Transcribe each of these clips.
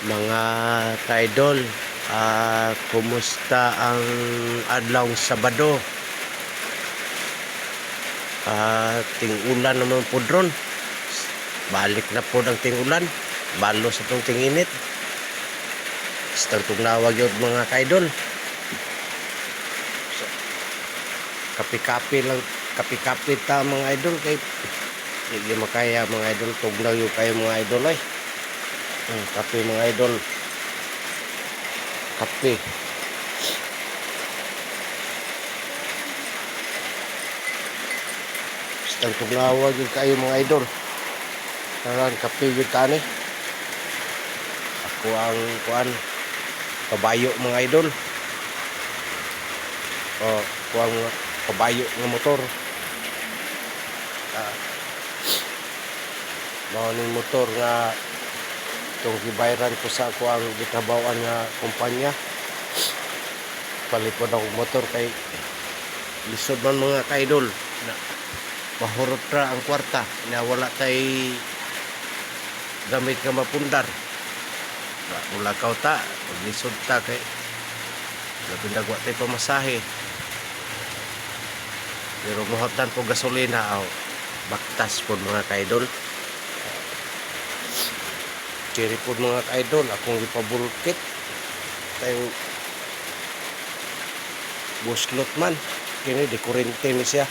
Mga ka-idol, kumusta ang adlaw Sabado? Ting-ulan naman po dron. Balik na po ng ting-ulan. Balo sa itong ting-init. Basta tunawag yun mga ka-idol. Kapi-kapi lang, kapi-kapi ta mga idol. Kay hindi makaya mga idol. Tugnaw yung kayo mga idol ay. Kape mga idol. Kape. Basta tunawag yung kayo mga idol. Karan kape yung tani. Ako ang kuan kabayo mga idol. Ako ang kabayo ng motor. Mao ning motor nga itong gibayran ko sa ako ang gitrabawan nga kumpanya. Palipod akong motor kay lisod man mga ka-idol na mahurot ra ang kwarta na wala tay gamit ka mapundar. Wala ka ta, lisod ta kay napindagwa tay pamasahe. Pero mohatan po gasolina aw baktas po mga ka-idol. Kiri po mga ka-idol akong ipabulkit tayo buslot man kini di kurente ni siya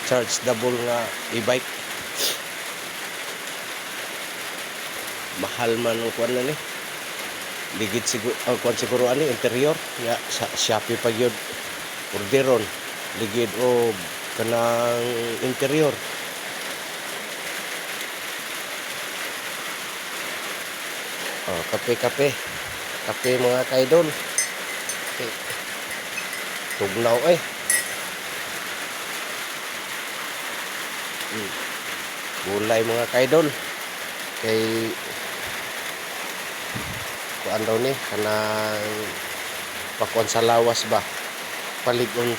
charge double nga e-bike mahal man ang kuan na ni ligid siguro ang kuan siguro ani interior ya sa Shopee pa gyud orderon ligid o kanang interior. Kape mga ka-idol. Okay. Tugnaw eh. Gulay mga ka-idol. Kay kuan daw ni kanang pakuan sa lawas ba. Paligon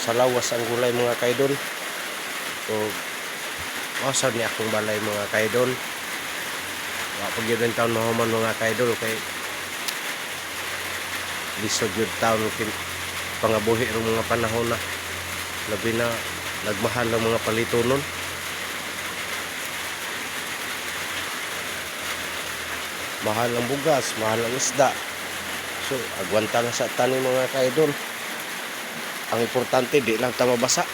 sa lawas ang gulay mga ka-idol. So mausaw ni akong balay mga ka-idol. Pag yun taon mahuman mga ka-idol kay lisod yun taon pangabuhi ng mga panahon na labi na nagmahal ng mga palitonon. Mahal ang bugas, mahal ang isda. So agwanta na sa tani mga ka-idol. Ang importante di lang tayo mabasa,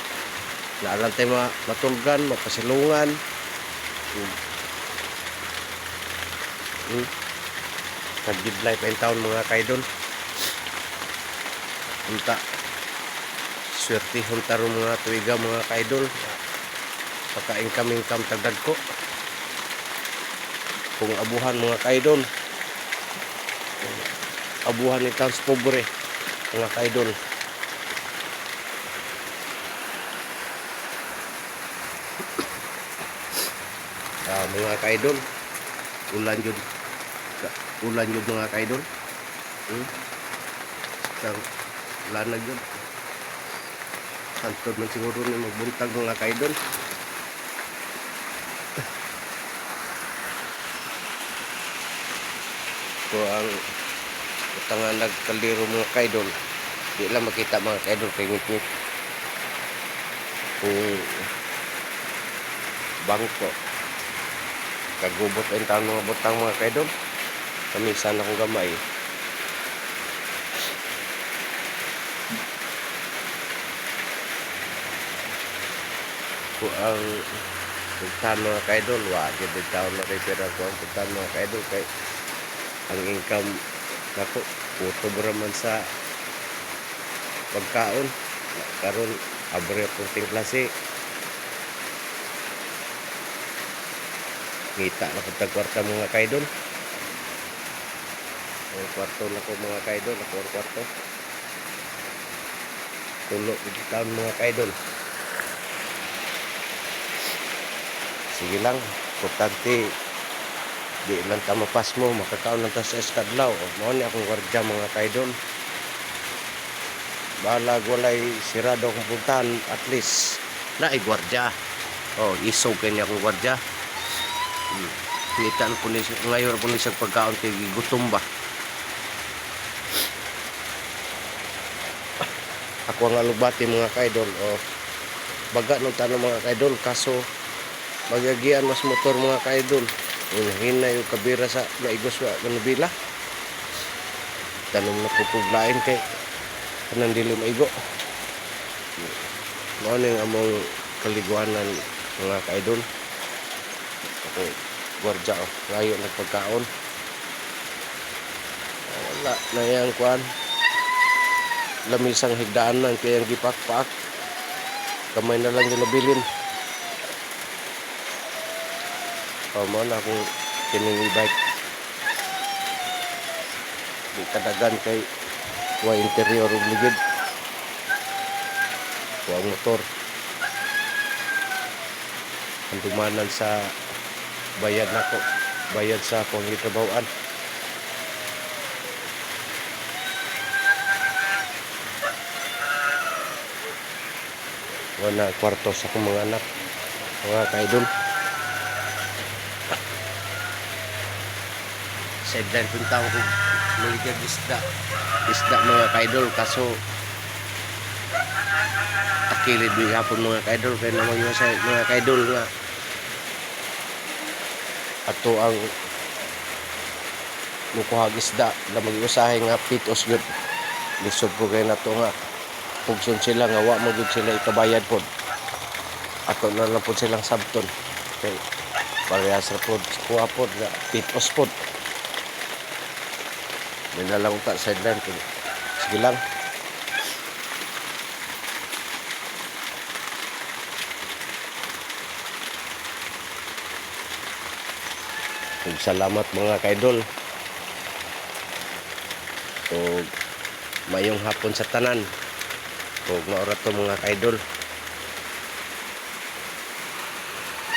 na lang tayo matulgan, mapasilungan. Nag-give pa yung taon mga ka-idol. Unta swerte hunta rin mga tuwiga mga ka-idol. Pagka-income tagdag ko kung abuhan mga ka-idol, abuhan ni taons pobre mga ka-idol. Mga ka-idol, ulan yun mga ka-idol. Lanag yun. Santod man siguro na magbuntag mga ka-idol. So ang utangan nagkaldero mga ka-idol, di lang makita mga ka-idol kay ngit-ngit kung bangko kagubot ang taon mga butang mga ka-idol. Kamisan akong gamay. Kung ang puntahan mga ka-idol, wajib din taon na repera ko ang puntahan mga ka-idol kay ang income nako puto baraman sa pagkaon karon abre akong ting klase ngita na pag kwarta mga ka-idol. Ang kwarto na ko mga ka-idol, ako ang kwarto tulo taon mga ka-idol. Sige lang, importante di lang ta mapas mo, makakaon lang ta sa estadlaw. Mao ni akong gwardiya mga ka-idol. Balag walay sirado akong puntahan, at least na gwardiya. Isog kanya akong gwardiya. Ngitaan po ni ngayon po ni sa pagkaon kay gutom ba. Ako ang alubati mga kaidol o baga ng tanong mga kaidol kaso magagian mas motor mga kaidol. Hina yung kabira sa maigos wa manubila. Tanong na pupuglain kay kanang dili maigo. Mao ning among kaliguanan mga kaidol. Ako gwardiya layo nagpagkaon. Wala na yang kuan. Lamisang higdaanan kaya ang gipak-pak. Kamay na lang ginabilin. Mo na akong kining e-bike. Di kadagan kay wa interior ug ligid. Wa motor. Ang dumanan sa bayad nako. Bayad sa akong gitrabahoan. Wala kwarto sa akong mga anak. Mga kaidol. Sideline punta ko maligag isda mga kaidol kaso takilid di hapon mga kaidol kaya naman yung sa mga kaidol nga ato ang mukuhag isda na mag-usahe nga pitos good lisod ko kayo na to nga pugson sila nga wa magud sila ikabayad pod ato na lang pod silang sabton kay parehas ra pod kuha pod nga pitos pod. May nalang ta sideline ko. Sige lang. Salamat mga kaidol. O mayong hapon sa tanan. O maura to mga kaidol.